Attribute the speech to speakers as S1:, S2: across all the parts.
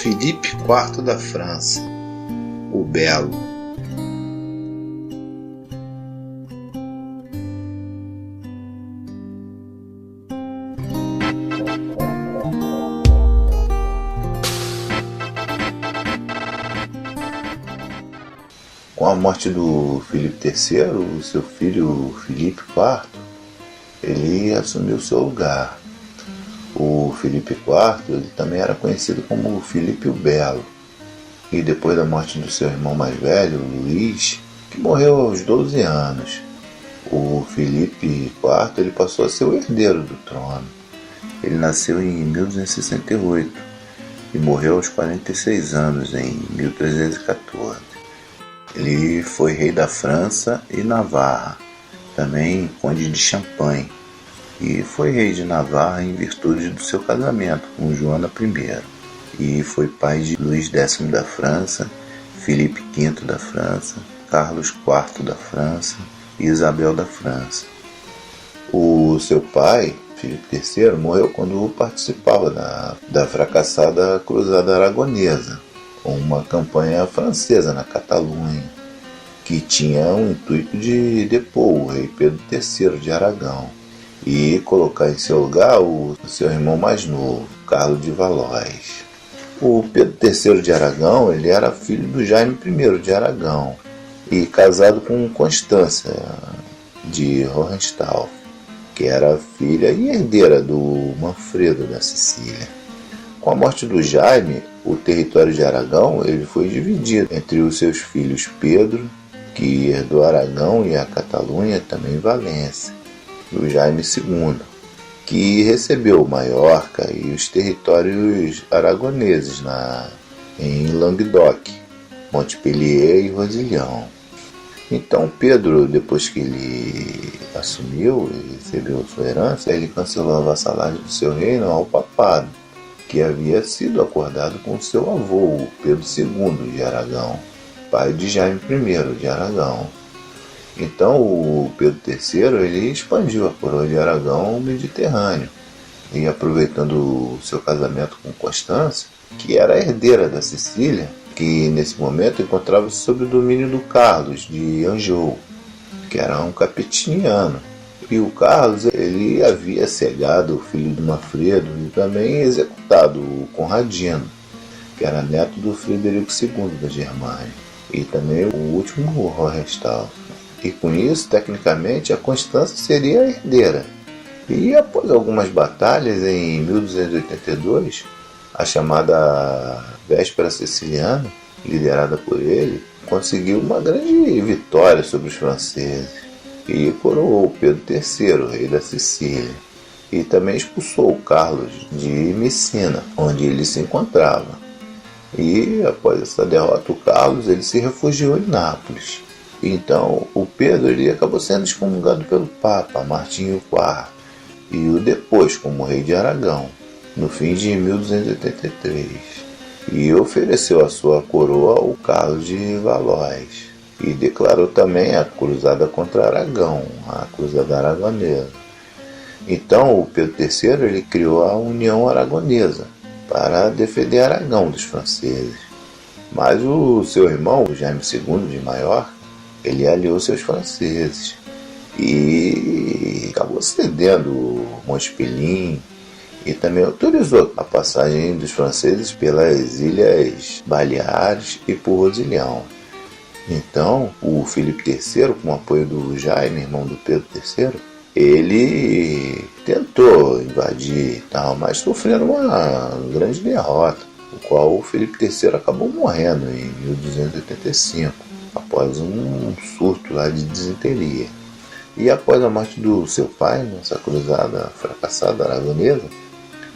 S1: Filipe IV da França, o Belo. Com a morte do Filipe III, o seu filho Filipe IV, ele assumiu seu lugar. O Filipe IV ele também era conhecido como Filipe o Belo. E depois da morte do seu irmão mais velho, Luís, que morreu aos 12 anos, o Filipe IV ele passou a ser o herdeiro do trono. Ele nasceu em 1268 e morreu aos 46 anos, em 1314. Ele foi rei da França e Navarra, também conde de Champagne, e foi rei de Navarra em virtude do seu casamento com Joana I, e foi pai de Luís X da França, Filipe V da França, Carlos IV da França e Isabel da França. O seu pai, Filipe III, morreu quando participava da fracassada Cruzada Aragonesa, uma campanha francesa na Catalunha, que tinha o intuito de depor o rei Pedro III de Aragão e colocar em seu lugar o seu irmão mais novo, Carlos de Valois. O Pedro III de Aragão ele era filho do Jaime I de Aragão e casado com Constância de Hohenstaufen, que era filha e herdeira do Manfredo da Sicília. Com a morte do Jaime, o território de Aragão ele foi dividido entre os seus filhos Pedro, que herdou Aragão e a Catalunha, também Valência, e o Jaime II, que recebeu Maiorca e os territórios aragoneses em Languedoc, Montpellier e Roussillon. Então Pedro, depois que ele assumiu e recebeu sua herança, ele cancelou a vassalagem do seu reino ao papado, que havia sido acordado com seu avô, Pedro II de Aragão, pai de Jaime I de Aragão. Então o Pedro III ele expandiu a coroa de Aragão ao Mediterrâneo, e aproveitando o seu casamento com Constância, que era a herdeira da Sicília, que nesse momento encontrava-se sob o domínio do Carlos de Anjou, que era um capetiniano. E o Carlos ele havia cegado o filho do Manfredo e também executado o Conradino, que era neto do Frederico II da Germânia, e também o último Hohenstaufen. E com isso, tecnicamente, a Constância seria a herdeira. E após algumas batalhas, em 1282, a chamada Véspera Siciliana, liderada por ele, conseguiu uma grande vitória sobre os franceses e coroou Pedro III, rei da Sicília, e também expulsou o Carlos de Messina, onde ele se encontrava. E após essa derrota, o Carlos ele se refugiou em Nápoles. Então o Pedro ele acabou sendo excomungado pelo Papa Martinho IV e o depôs como rei de Aragão no fim de 1283 e ofereceu a sua coroa ao Carlos de Valois e declarou também a cruzada contra Aragão, a cruzada aragonesa. Então o Pedro III ele criou a União Aragonesa para defender Aragão dos franceses, mas o seu irmão, o Jaime II de Maiorca, ele aliou seus franceses e acabou cedendo Montpellier e também autorizou a passagem dos franceses pelas Ilhas Baleares e por Roussillon. Então, o Filipe III, com o apoio do Jaime, irmão do Pedro III, ele tentou invadir e tal, mas sofrendo uma grande derrota, o qual o Filipe III acabou morrendo em 1285, após um surto lá de disenteria. E após a morte do seu pai, nessa cruzada fracassada aragonesa,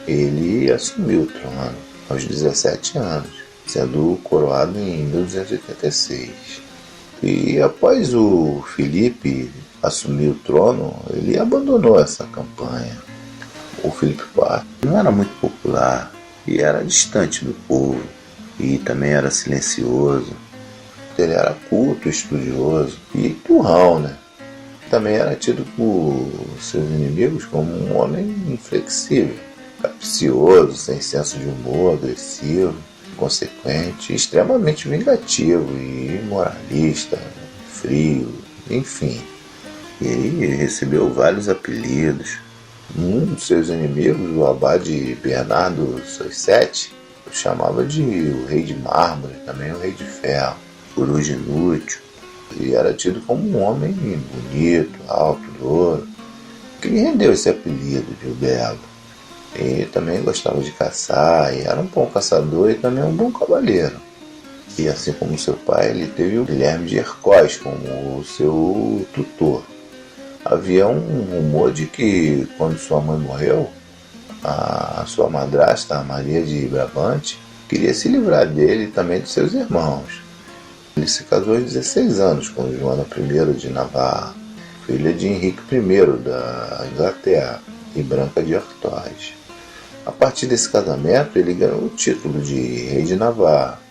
S1: ele assumiu o trono aos 17 anos, sendo coroado em 1286. E após o Filipe assumir o trono, ele abandonou essa campanha. O Filipe IV não era muito popular e era distante do povo, e também era silencioso. Ele era culto, estudioso e turrão, né? Também era tido por seus inimigos como um homem inflexível, capcioso, sem senso de humor, agressivo. inconsequente, extremamente vingativo e moralista, frio, enfim. Ele recebeu vários apelidos. Um dos seus inimigos, o abade Bernardo Soisset, o chamava de o Rei de Mármore, também o Rei de Ferro, coruja inútil, e era tido como um homem bonito, alto, louro, que lhe rendeu esse apelido de o Belo. E também gostava de caçar, e era um bom caçador e também um bom cavaleiro. E assim como seu pai, ele teve o Guilherme de Hercós como o seu tutor. Havia um rumor de que, quando sua mãe morreu, a sua madrasta, Maria de Brabante, queria se livrar dele e também de seus irmãos. Ele se casou aos 16 anos com Joana I de Navarra, filha de Henrique I da Inglaterra e Branca de Artois. A partir desse casamento, ele ganhou o título de Rei de Navarra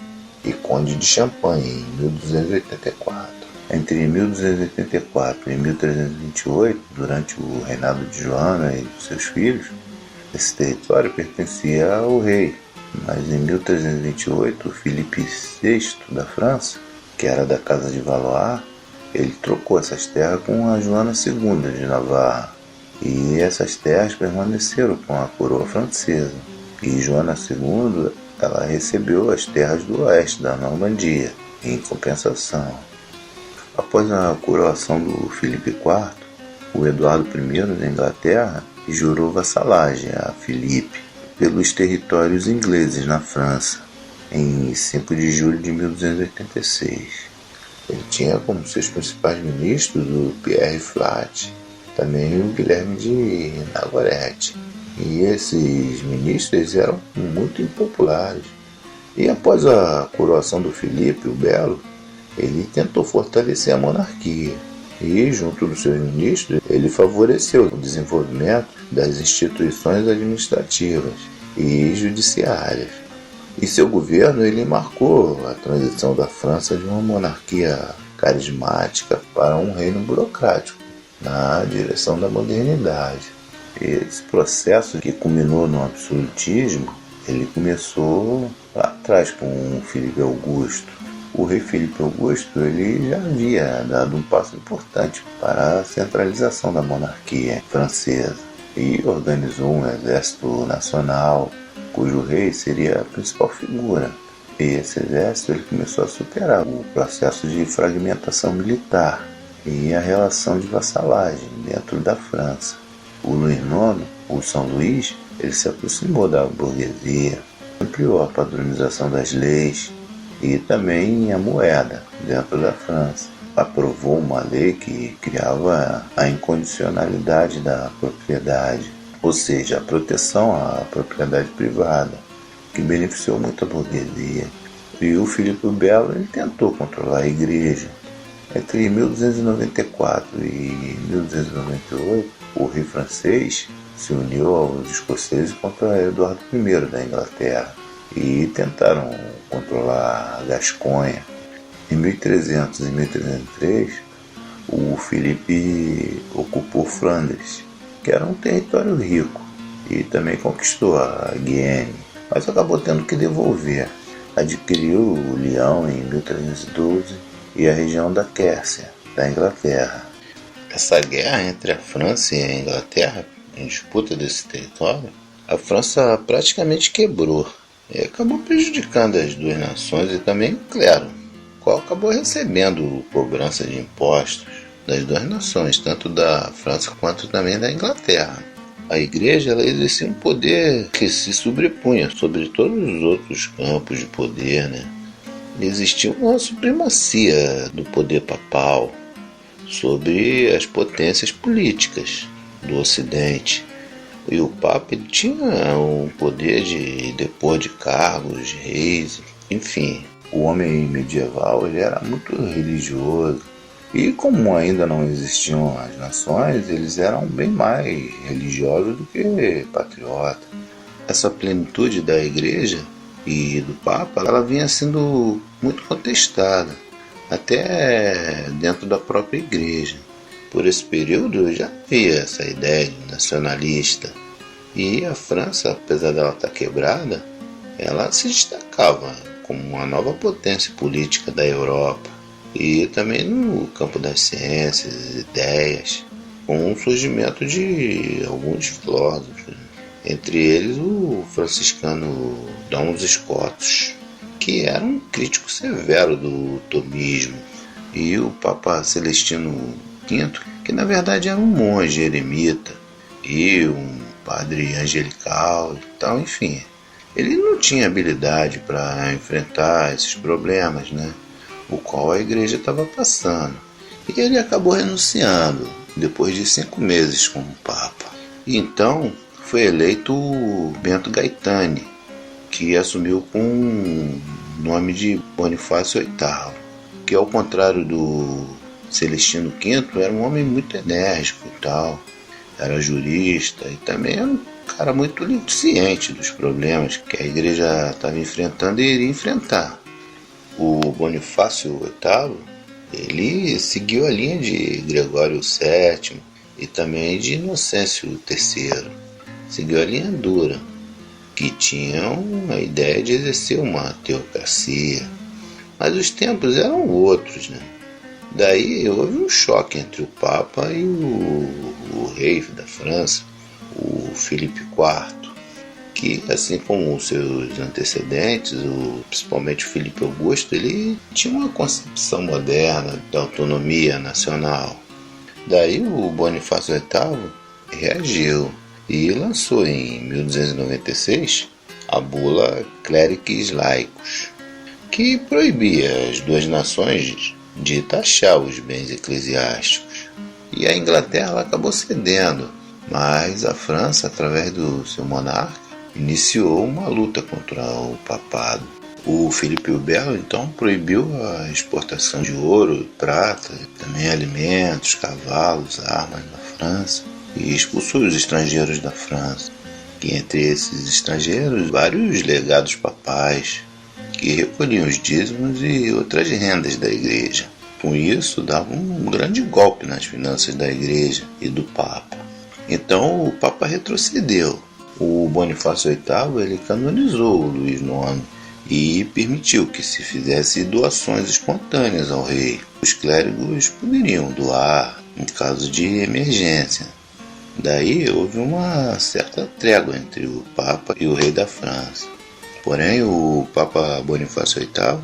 S1: e Conde de Champagne em 1284. Entre 1284 e 1328, durante o reinado de Joana e de seus filhos, esse território pertencia ao rei, mas em 1328, Filipe VI da França, que era da Casa de Valois, ele trocou essas terras com a Joana II de Navarra, e essas terras permaneceram com a coroa francesa. E Joana II, ela recebeu as terras do oeste da Normandia, em compensação. Após a coroação do Filipe IV, o Eduardo I da Inglaterra jurou vassalagem a Filipe pelos territórios ingleses na França, em 5 de julho de 1286. Ele tinha como seus principais ministros o Pierre Flat, também o Guilherme de Navarrete. E esses ministros eram muito impopulares. E após a coroação do Filipe, o Belo, ele tentou fortalecer a monarquia. E, junto dos seus ministros, ele favoreceu o desenvolvimento das instituições administrativas e judiciárias. E seu governo ele marcou a transição da França de uma monarquia carismática para um reino burocrático, na direção da modernidade. Esse processo que culminou no absolutismo, ele começou lá atrás com o Filipe Augusto. O rei Filipe Augusto ele já havia dado um passo importante para a centralização da monarquia francesa e organizou um exército nacional, cujo rei seria a principal figura. E esse exército ele começou a superar o processo de fragmentação militar e a relação de vassalagem dentro da França. O Luís IX, o São Luís, ele se aproximou da burguesia, ampliou a padronização das leis e também a moeda dentro da França. Aprovou uma lei que criava a incondicionalidade da propriedade, ou seja, a proteção à propriedade privada, que beneficiou muito a burguesia. E o Filipe o Belo ele tentou controlar a igreja. Entre 1294 e 1298, o rei francês se uniu aos escoceses contra Eduardo I da Inglaterra e tentaram controlar a Gasconha. Em 1300 e 1303, o Filipe ocupou Flandres, que era um território rico, e também conquistou a Guienne, mas acabou tendo que devolver. Adquiriu o Lyon em 1312 e a região da Quércia, da Inglaterra. Essa guerra entre a França e a Inglaterra, em disputa desse território, a França praticamente quebrou e acabou prejudicando as duas nações e também o clero, qual acabou recebendo cobrança de impostos das duas nações, tanto da França quanto também da Inglaterra. A igreja ela exercia um poder que se sobrepunha sobre todos os outros campos de poder, né? Existia uma supremacia do poder papal sobre as potências políticas do Ocidente. E o Papa ele tinha o poder de depor de cargos, de reis, enfim. O homem medieval ele era muito religioso. E como ainda não existiam as nações, eles eram bem mais religiosos do que patriotas. Essa plenitude da igreja e do Papa, ela vinha sendo muito contestada, até dentro da própria igreja. Por esse período já havia essa ideia nacionalista. E a França, apesar dela estar quebrada, ela se destacava como uma nova potência política da Europa e também no campo das ciências, ideias, com o surgimento de alguns filósofos, entre eles o franciscano Duns Scotus, que era um crítico severo do tomismo, e o Papa Celestino V, que na verdade era um monge eremita e um padre angelical e tal, enfim. Ele não tinha habilidade para enfrentar esses problemas, né, o qual a igreja estava passando. E ele acabou renunciando depois de 5 meses como Papa. E então foi eleito Bento Gaetani, que assumiu com o nome de Bonifácio VIII, que ao contrário do Celestino V, era um homem muito enérgico e tal, era jurista e também era um cara muito ciente dos problemas que a igreja estava enfrentando e iria enfrentar. O Bonifácio VIII, ele seguiu a linha de Gregório VII e também de Inocêncio III. Seguiu a linha dura, que tinham a ideia de exercer uma teocracia. Mas os tempos eram outros, né? Daí houve um choque entre o Papa e o rei da França, o Filipe IV, que, assim como os seus antecedentes, principalmente o Filipe Augusto, ele tinha uma concepção moderna da autonomia nacional. Daí o Bonifácio VIII reagiu e lançou em 1296 a bula Clericis Laicus, que proibia as duas nações de taxar os bens eclesiásticos. E a Inglaterra acabou cedendo, mas a França, através do seu monarca, iniciou uma luta contra o papado. O Filipe o Belo então proibiu a exportação de ouro, prata, também alimentos, cavalos, armas da França, e expulsou os estrangeiros da França. E entre esses estrangeiros, vários legados papais, que recolhiam os dízimos e outras rendas da igreja. Com isso, dava um grande golpe nas finanças da igreja e do Papa. Então o Papa retrocedeu. O Bonifácio VIII ele canonizou o Luís IX e permitiu que se fizesse doações espontâneas ao rei. Os clérigos poderiam doar em caso de emergência. Daí houve uma certa trégua entre o Papa e o rei da França. Porém, o Papa Bonifácio VIII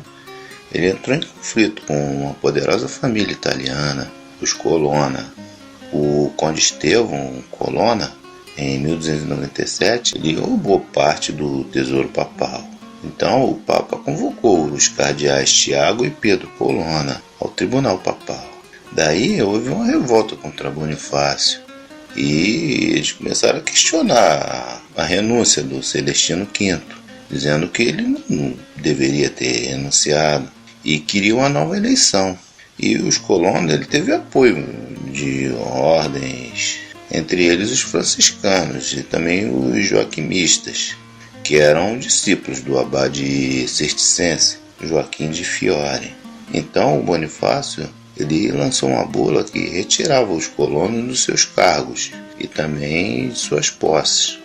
S1: ele entrou em conflito com uma poderosa família italiana, os Colonna. O conde Estevão Colonna, em 1297, ele roubou parte do tesouro papal. Então o Papa convocou os cardeais Tiago e Pedro Colonna ao tribunal papal. Daí houve uma revolta contra Bonifácio e eles começaram a questionar a renúncia do Celestino V, dizendo que ele não deveria ter renunciado e queria uma nova eleição. E os Colonna ele teve apoio de ordens, entre eles os franciscanos e também os joaquimistas, que eram discípulos do abade cisterciense Joaquim de Fiore. Então o Bonifácio ele lançou uma bula que retirava os colonos dos seus cargos e também de suas posses.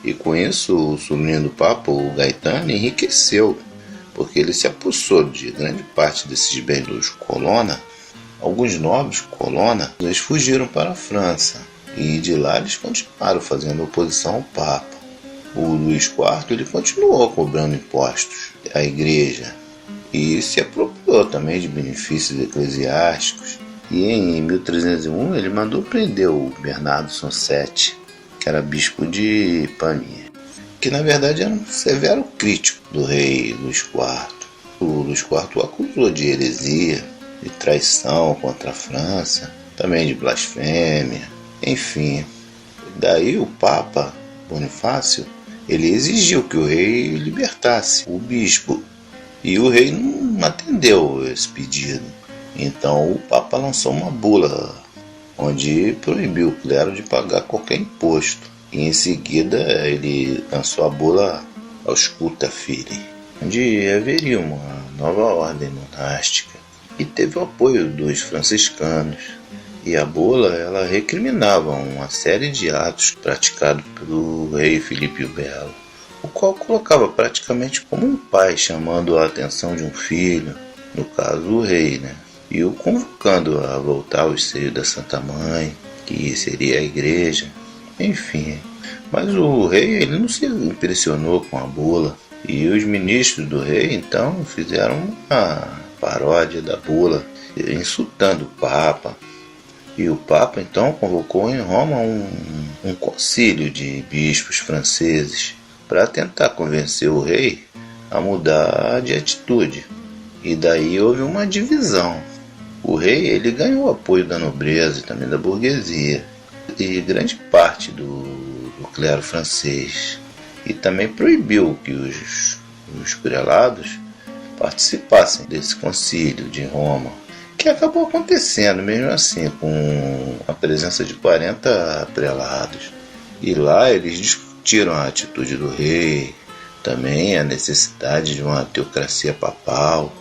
S1: E com isso o sobrinho do Papa, o Gaetani, enriqueceu, porque ele se apossou de grande parte desses bens dos Colonna. Alguns nobres Colonna eles fugiram para a França e de lá eles continuaram fazendo oposição ao Papa. O Luís IV ele continuou cobrando impostos à igreja e se apropriou também de benefícios eclesiásticos. E em 1301 ele mandou prender o Bernardo Sonsetti, que era bispo de Pamiers, que na verdade era um severo crítico do rei Luís IV. O Luís IV o acusou de heresia, de traição contra a França, também de blasfêmia, enfim. Daí o Papa Bonifácio ele exigiu que o rei libertasse o bispo e o rei não atendeu esse pedido. Então o Papa lançou uma bula onde proibiu o clero de pagar qualquer imposto. E em seguida ele lançou a bula Ausculta Fili, onde haveria uma nova ordem monástica e teve o apoio dos franciscanos. E a bula ela recriminava uma série de atos praticados pelo rei Filipe o Belo. o qual colocava praticamente como um pai chamando a atenção de um filho, no caso o rei, né? E o convocando a voltar ao seio da Santa Mãe, que seria a igreja, enfim. Mas o rei ele não se impressionou com a bula, e os ministros do rei então fizeram uma paródia da bula, insultando o Papa. E o Papa então convocou em Roma um concílio de bispos franceses para tentar convencer o rei a mudar de atitude. E daí houve uma divisão. O rei ele ganhou o apoio da nobreza e também da burguesia e grande parte do clero francês, e também proibiu que os prelados participassem desse concílio de Roma, que acabou acontecendo mesmo assim, com a presença de 40 prelados. E lá eles discutiram a atitude do rei, também a necessidade de uma teocracia papal.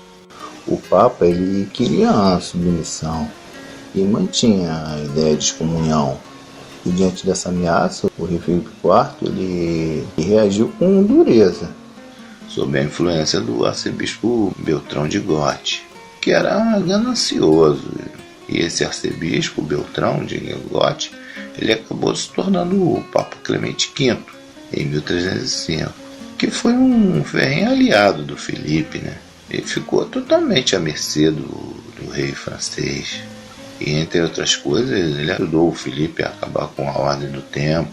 S1: O Papa ele queria a submissão e mantinha a ideia de excomunhão. E diante dessa ameaça, o rei Filipe IV ele reagiu com dureza, sob a influência do arcebispo Beltrão de Gotti, que era ganancioso. E esse arcebispo Beltrão de Gotti ele acabou se tornando o Papa Clemente V em 1305, que foi um ferrenho aliado do Filipe, né? Ele ficou totalmente à mercê do rei francês. E entre outras coisas, ele ajudou o Filipe a acabar com a Ordem do Templo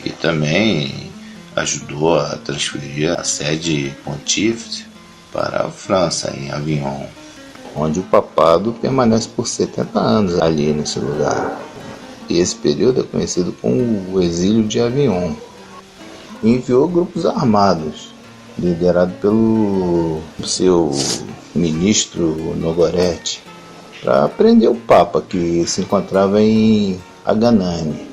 S1: e também ajudou a transferir a sede pontífice para a França, em Avignon, onde o papado permanece por 70 anos ali nesse lugar. E esse período é conhecido como o Exílio de Avignon. E enviou grupos armados, liderado pelo seu ministro Nogoretti, para prender o Papa, que se encontrava em Aganani.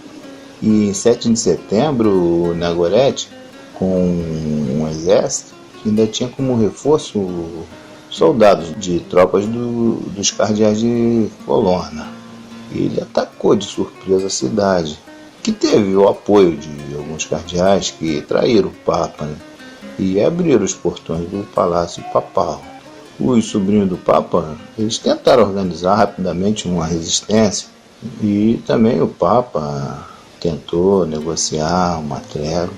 S1: E em 7 de setembro, o Nogoretti, com um exército, ainda tinha como reforço soldados de tropas dos cardeais de Colonna. Ele atacou de surpresa a cidade, que teve o apoio de alguns cardeais que traíram o Papa, né? E abriram os portões do Palácio Papal. Os sobrinhos do Papa eles tentaram organizar rapidamente uma resistência e também o Papa tentou negociar uma trégua,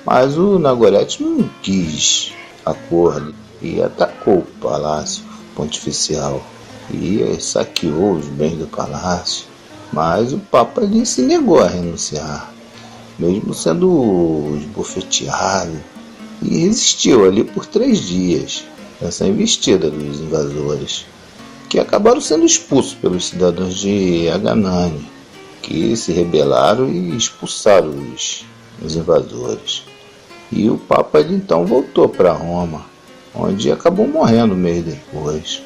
S1: mas o Nogoretti não quis acordo e atacou o Palácio Pontificial e saqueou os bens do palácio, mas o Papa ele se negou a renunciar, mesmo sendo esbofeteado, e resistiu ali por 3 dias essa investida dos invasores, que acabaram sendo expulsos pelos cidadãos de Aganani, que se rebelaram e expulsaram os invasores. E o Papa ele, então voltou para Roma, onde acabou morrendo um mês depois.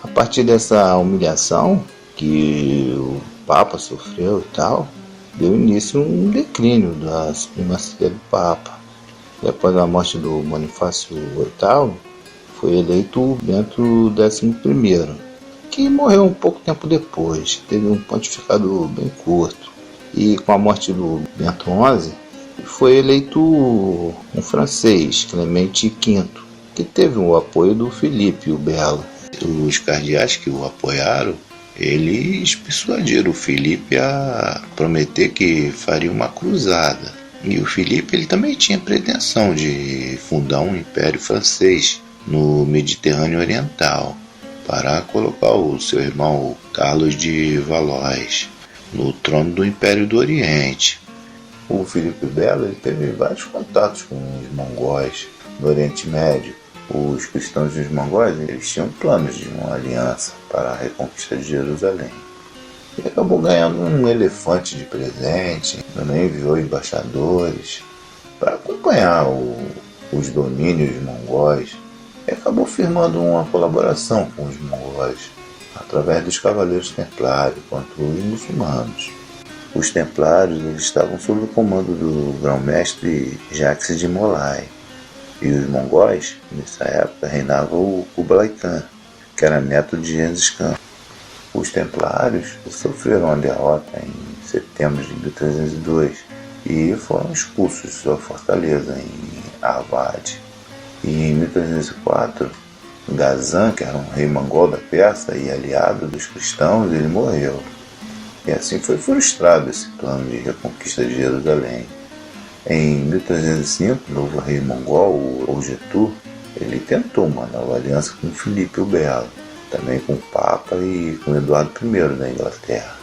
S1: A partir dessa humilhação que o Papa sofreu e tal, deu início a um declínio da supremacia do Papa. E após a morte do Bonifácio VIII, foi eleito Bento XI, que morreu um pouco tempo depois, teve um pontificado bem curto. E com a morte do Bento XI, foi eleito um francês, Clemente V, que teve o apoio do Filipe o Belo. Os cardeais que o apoiaram, eles persuadiram o Filipe a prometer que faria uma cruzada. E o Filipe ele também tinha pretensão de fundar um império francês no Mediterrâneo Oriental, para colocar o seu irmão Carlos de Valois no trono do Império do Oriente. O Filipe Belo ele teve vários contatos com os mongóis no Oriente Médio. Os cristãos e os mongóis eles tinham planos de uma aliança para a reconquista de Jerusalém. Ele acabou ganhando um elefante de presente, também enviou embaixadores para acompanhar os domínios mongóis. E acabou firmando uma colaboração com os mongóis, através dos cavaleiros templários contra os muçulmanos. Os templários eles estavam sob o comando do grão-mestre Jacques de Molay, e os mongóis, nessa época, reinava o Kublai Khan, que era neto de Gengis Khan. Os templários sofreram uma derrota em setembro de 1302 e foram expulsos de sua fortaleza em Arvad. E em 1304, Gazan, que era um rei mongol da Pérsia e aliado dos cristãos, ele morreu. E assim foi frustrado esse plano de reconquista de Jerusalém. Em 1305, o novo rei mongol, o Urgetu, ele tentou uma nova aliança com Filipe o Belo, também com o Papa e com Eduardo I da Inglaterra.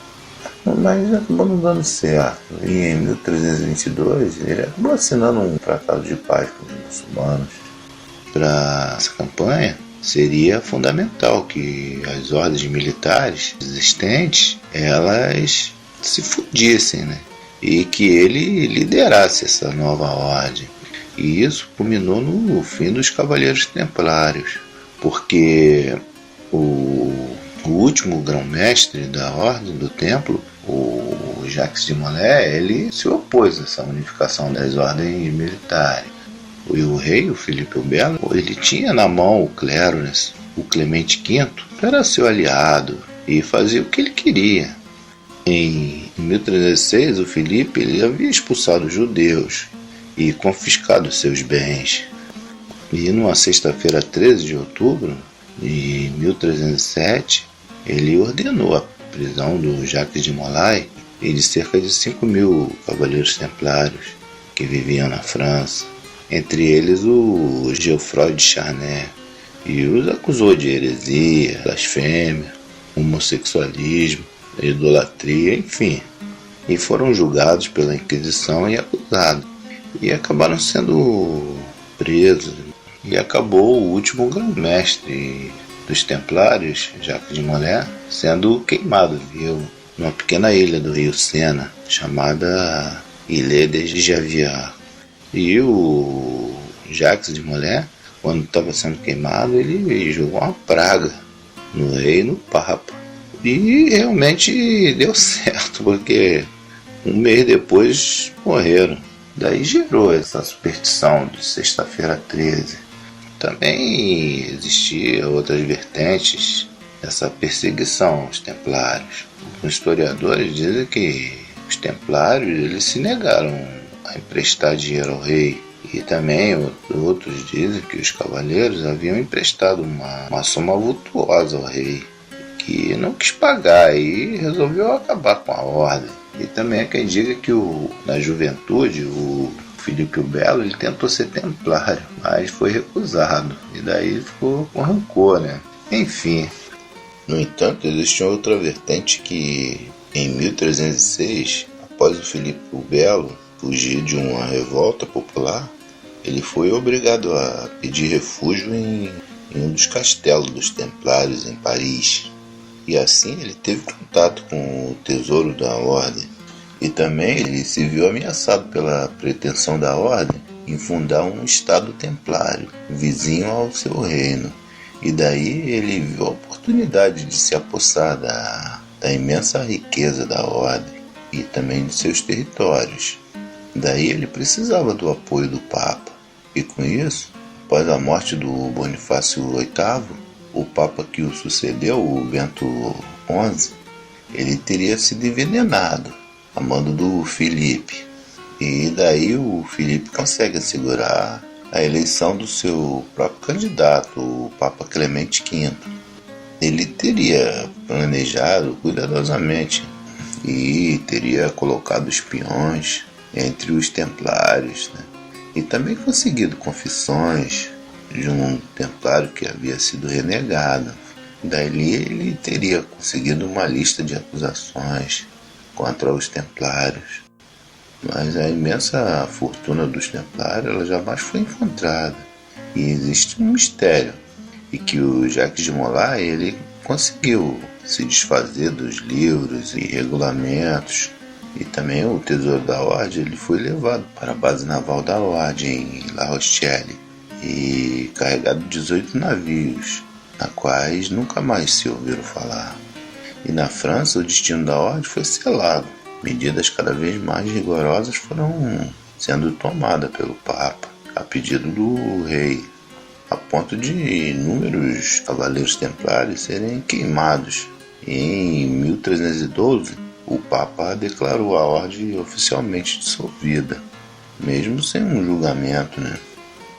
S1: Mas acabou não dando certo. E em 1322, ele acabou assinando um tratado de paz com os muçulmanos. Para essa campanha, seria fundamental que as ordens militares existentes, elas se fundissem, né? E que ele liderasse essa nova ordem. E isso culminou no fim dos Cavaleiros Templários, porque o último grão-mestre da Ordem do Templo, o Jacques de Molay, ele se opôs a essa unificação das ordens militares. E o rei, o Filipe o Belo, ele tinha na mão o clero, né? O Clemente V era seu aliado e fazia o que ele queria. Em 1306, o Filipe ele havia expulsado os judeus e confiscado seus bens. E numa sexta-feira, 13 de outubro de 1307, ele ordenou a prisão do Jacques de Molay e de cerca de 5.000 cavaleiros templários que viviam na França, entre eles o Geoffroy de Charnay, e os acusou de heresia, blasfêmia, homossexualismo, idolatria, enfim. E foram julgados pela Inquisição e acusados. E acabaram sendo presos. E acabou o último grão-mestre dos Templários, Jacques de Molay, sendo queimado vivo numa pequena ilha do rio Sena, chamada Ilha de Javier. E o Jacques de Molay, quando estava sendo queimado, ele jogou uma praga no rei e no papa. E realmente deu certo, porque um mês depois morreram. Daí gerou essa superstição de sexta-feira 13. Também existia outras vertentes dessa perseguição aos templários. Os historiadores dizem que os templários eles se negaram a emprestar dinheiro ao rei. E também outros dizem que os cavaleiros haviam emprestado uma soma vultuosa ao rei, que não quis pagar e resolveu acabar com a ordem. E também há quem diga que na juventude o Filipe o Belo ele tentou ser templário, mas foi recusado. E daí ele ficou com rancor, né? Enfim. No entanto, existia outra vertente que em 1306, após o Filipe o Belo fugir de uma revolta popular, ele foi obrigado a pedir refúgio em um dos castelos dos Templários em Paris. E assim ele teve contato com o tesouro da ordem. E também ele se viu ameaçado pela pretensão da ordem em fundar um estado templário, vizinho ao seu reino. E daí ele viu a oportunidade de se apossar da imensa riqueza da ordem e também de seus territórios. Daí ele precisava do apoio do Papa. E com isso, após a morte do Bonifácio VIII, o Papa que o sucedeu, o Bento XI, ele teria sido envenenado a mando do Filipe. E daí o Filipe consegue assegurar a eleição do seu próprio candidato, o Papa Clemente V. Ele teria planejado cuidadosamente e teria colocado espiões entre os templários, né? E também conseguido confissões de um templário que havia sido renegado. Daí ele teria conseguido uma lista de acusações contra os templários. Mas a imensa fortuna dos templários ela jamais foi encontrada. E existe um mistério. E que o Jacques de Molay ele conseguiu se desfazer dos livros e regulamentos. E também o tesouro da ordem ele foi levado para a base naval da ordem em La Rochelle e carregado 18 navios, na quais nunca mais se ouviram falar. E na França o destino da ordem foi selado. Medidas cada vez mais rigorosas foram sendo tomadas pelo Papa, a pedido do rei, a ponto de inúmeros cavaleiros templários serem queimados. E em 1312, o Papa declarou a ordem oficialmente dissolvida, mesmo sem um julgamento, né?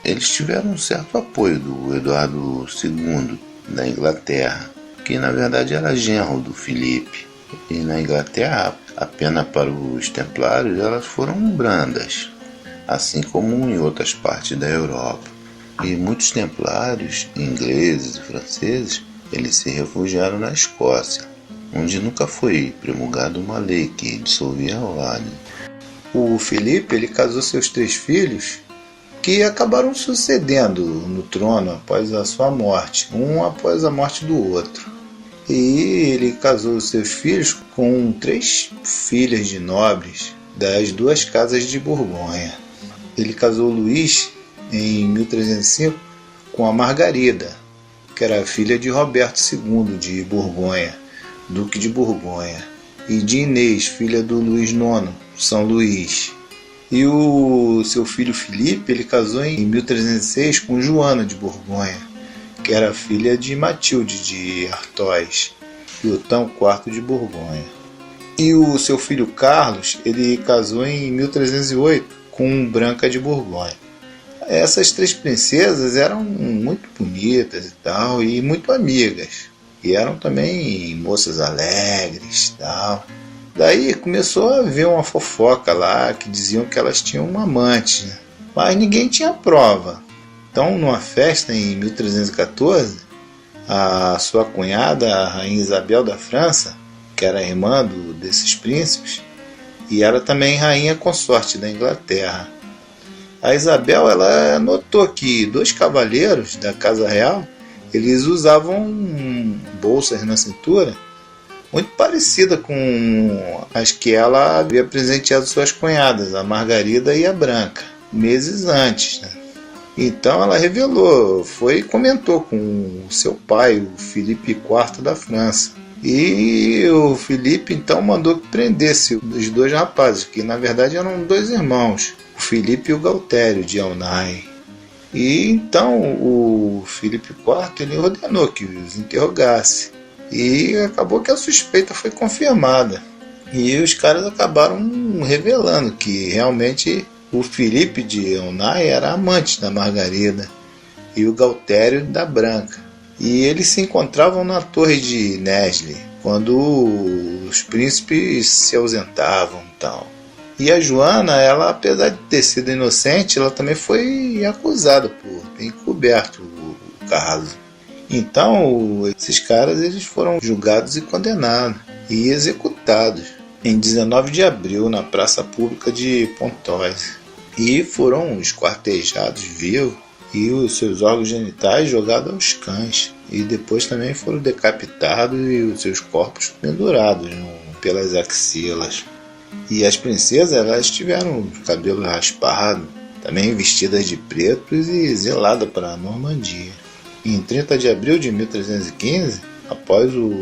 S1: eles tiveram um certo apoio do Eduardo II da Inglaterra, que na verdade era genro do Filipe. E na Inglaterra, a pena para os templários elas foram brandas, assim como em outras partes da Europa. E muitos templários, ingleses e franceses, eles se refugiaram na Escócia, onde nunca foi promulgada uma lei que dissolvia a ordem.
S2: O Filipe ele casou seus 3 filhos, que acabaram sucedendo no trono após a sua morte, um após a morte do outro. E ele casou seus filhos com 3 filhas de nobres das 2 casas de Borgonha. Ele casou Luís em 1305 com a Margarida, que era filha de Roberto II de Borgonha, duque de Borgonha, e de Inês, filha do Luís IX, São Luís. E o seu filho Filipe ele casou em 1306 com Joana de Borgonha, que era filha de Matilde de Artois e Otão IV de Borgonha. E o seu filho Carlos ele casou em 1308 com Branca de Borgonha. Essas 3 princesas eram muito bonitas e tal, e muito amigas. E eram também moças alegres e tal. Daí começou a haver uma fofoca lá, que diziam que elas tinham um amante, né? Mas ninguém tinha prova. Então, numa festa em 1314, a sua cunhada, a rainha Isabel da França, que era irmã desses príncipes, e era também rainha consorte da Inglaterra. A Isabel ela notou que 2 cavaleiros da casa real eles usavam bolsas na cintura muito parecida com as que ela havia presenteado suas cunhadas, a Margarida e a Branca, meses antes, né? Então ela revelou, foi e comentou com o seu pai, o Filipe IV da França. E o Filipe então mandou que prendesse os 2 rapazes, que na verdade eram 2 irmãos, o Filipe e o Galtério de Aunay. E então o Filipe IV ele ordenou que os interrogasse. E acabou que a suspeita foi confirmada. E os caras acabaram revelando que realmente o Filipe de Aunay era amante da Margarida e o Galtério da Branca. E eles se encontravam na torre de Nesle, quando os príncipes se ausentavam e tal. E a Joana, ela, apesar de ter sido inocente, ela também foi acusada por ter encoberto o caso. Então, esses caras eles foram julgados e condenados e executados em 19 de abril na praça pública de Pontoise. E foram esquartejados vivos e os seus órgãos genitais jogados aos cães. E depois também foram decapitados e os seus corpos pendurados pelas axilas. E as princesas elas tiveram os cabelos raspados, também vestidas de preto e zeladas para a Normandia. Em 30 de abril de 1315, após o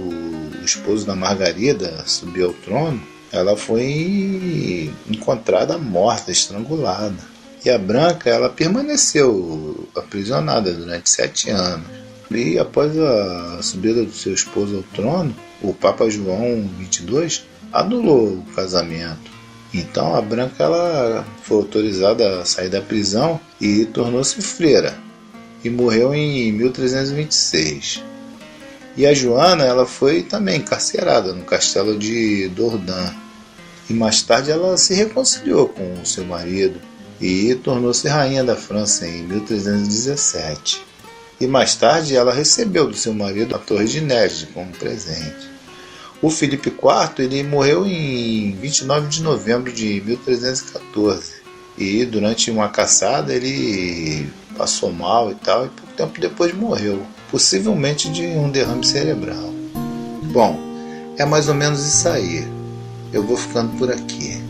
S2: esposo da Margarida subir ao trono, ela foi encontrada morta, estrangulada. E a Branca ela permaneceu aprisionada durante 7 anos. E após a subida do seu esposo ao trono, o Papa João XXII anulou o casamento. Então a Branca ela foi autorizada a sair da prisão e tornou-se freira. E morreu em 1326. E a Joana ela foi também encarcerada no castelo de Dourdan. E mais tarde ela se reconciliou com o seu marido e tornou-se rainha da França em 1317. E mais tarde ela recebeu do seu marido a Torre de Nesle como presente. O Filipe IV ele morreu em 29 de novembro de 1314. E durante uma caçada ele passou mal e tal, e pouco tempo depois morreu, possivelmente de um derrame cerebral. Bom, é mais ou menos isso aí. Eu vou ficando por aqui.